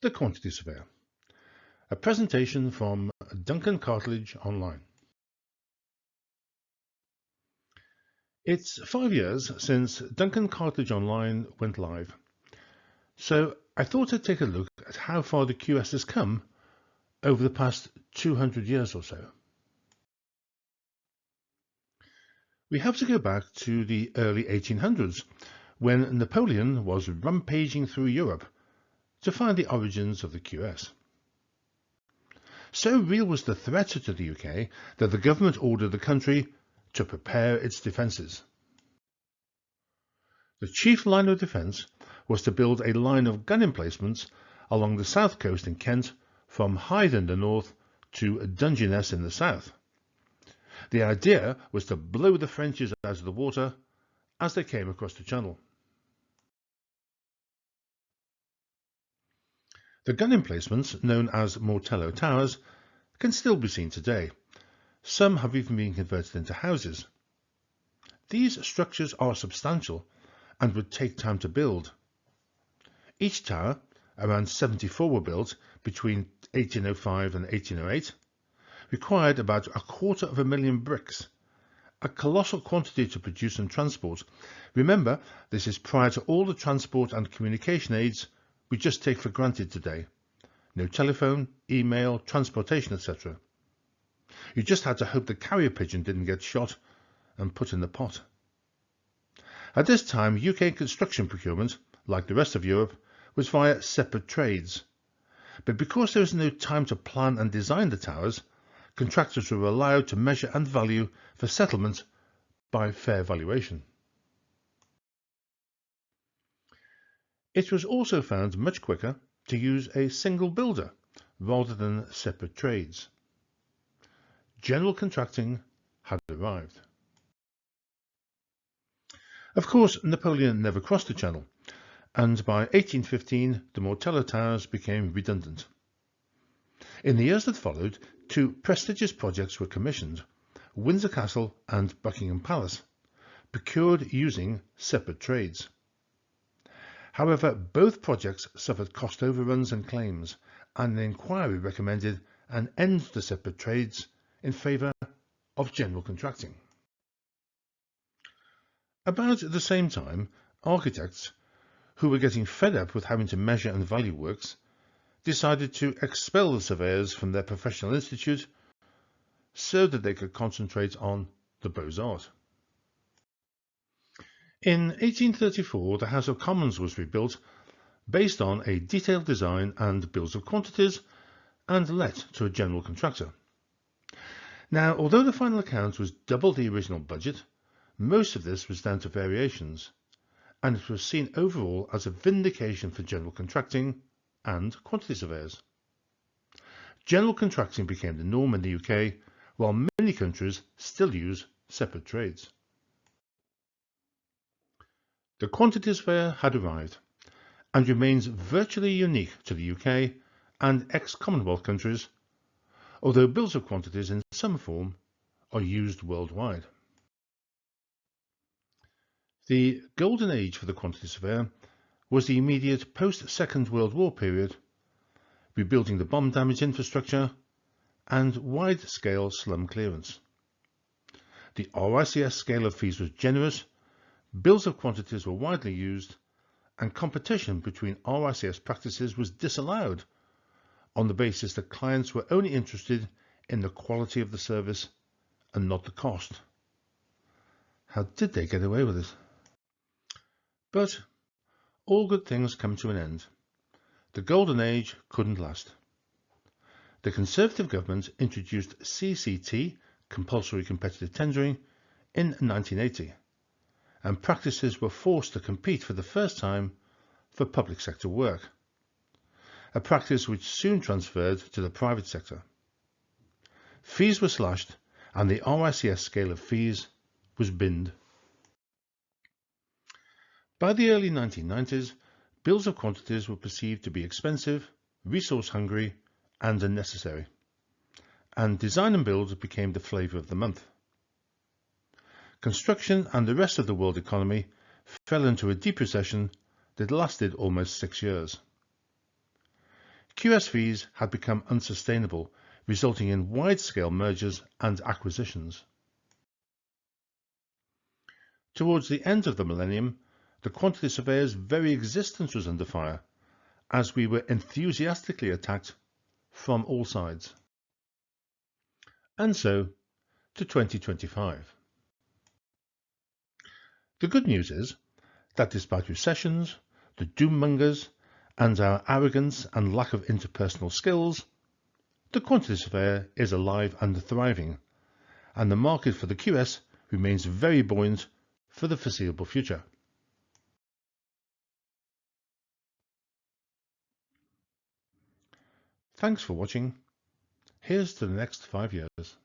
The Quantity Surveyor, a presentation from Duncan Cartledge Online. It's 5 years since Duncan Cartledge Online went live, so I thought I'd take a look at how far the QS has come over the past 200 years or so. We have to go back to the early 1800s, when Napoleon was rampaging through Europe to find the origins of the QS. So real was the threat to the UK that the government ordered the country to prepare its defences. The chief line of defence was to build a line of gun emplacements along the south coast in Kent from Hythe in the north to Dungeness in the south. The idea was to blow the Frenchies out of the water as they came across the channel. The gun emplacements, known as Mortello Towers, can still be seen today. Some have even been converted into houses. These structures are substantial and would take time to build. Each tower, around 74 were built between 1805 and 1808, required about 250,000 bricks, a colossal quantity to produce and transport. Remember, this is prior to all the transport and communication aids we just take for granted today. No telephone, email, transportation, etc. You just had to hope the carrier pigeon didn't get shot and put in the pot. At this time, UK construction procurement, like the rest of Europe, was via separate trades. But because there was no time to plan and design the towers, contractors were allowed to measure and value for settlement by fair valuation. It was also found much quicker to use a single builder rather than separate trades. General contracting had arrived. Of course, Napoleon never crossed the Channel, and by 1815 the Mortello Towers became redundant. In the years that followed, two prestigious projects were commissioned: Windsor Castle and Buckingham Palace, procured using separate trades. However, both projects suffered cost overruns and claims, and an inquiry recommended an end to separate trades in favour of general contracting. About the same time, architects, who were getting fed up with having to measure and value works, decided to expel the surveyors from their professional institute so that they could concentrate on the Beaux-Arts. In 1834, the House of Commons was rebuilt based on a detailed design and bills of quantities and let to a general contractor. Now, although the final account was double the original budget, most of this was down to variations, and it was seen overall as a vindication for general contracting and quantity surveyors. General contracting became the norm in the UK, while many countries still use separate trades. The quantity surveyor had arrived, and remains virtually unique to the UK and ex-Commonwealth countries, although bills of quantities in some form are used worldwide. The golden age for the quantity surveyor was the immediate post-Second World War period, rebuilding the bomb-damaged infrastructure and wide-scale slum clearance. The RICS scale of fees was generous, bills of quantities were widely used, and competition between RICS practices was disallowed on the basis that clients were only interested in the quality of the service and not the cost. How did they get away with it? But all good things come to an end. The golden age couldn't last. The Conservative government introduced CCT, compulsory competitive tendering, in 1980, and practices were forced to compete for the first time for public sector work, a practice which soon transferred to the private sector. Fees were slashed, and the RICS scale of fees was binned. By the early 1990s, bills of quantities were perceived to be expensive, resource-hungry, and unnecessary, and design and build became the flavour of the month. Construction and the rest of the world economy fell into a deep recession that lasted almost 6 years. QSVs had become unsustainable, resulting in wide-scale mergers and acquisitions. Towards the end of the millennium, the quantity surveyor's very existence was under fire, as we were enthusiastically attacked from all sides. And so, to 2025. The good news is that despite recessions, the doommongers, and our arrogance and lack of interpersonal skills, the quantity surveyor is alive and thriving, and the market for the QS remains very buoyant for the foreseeable future. Thanks for watching. Here's to the next 5 years.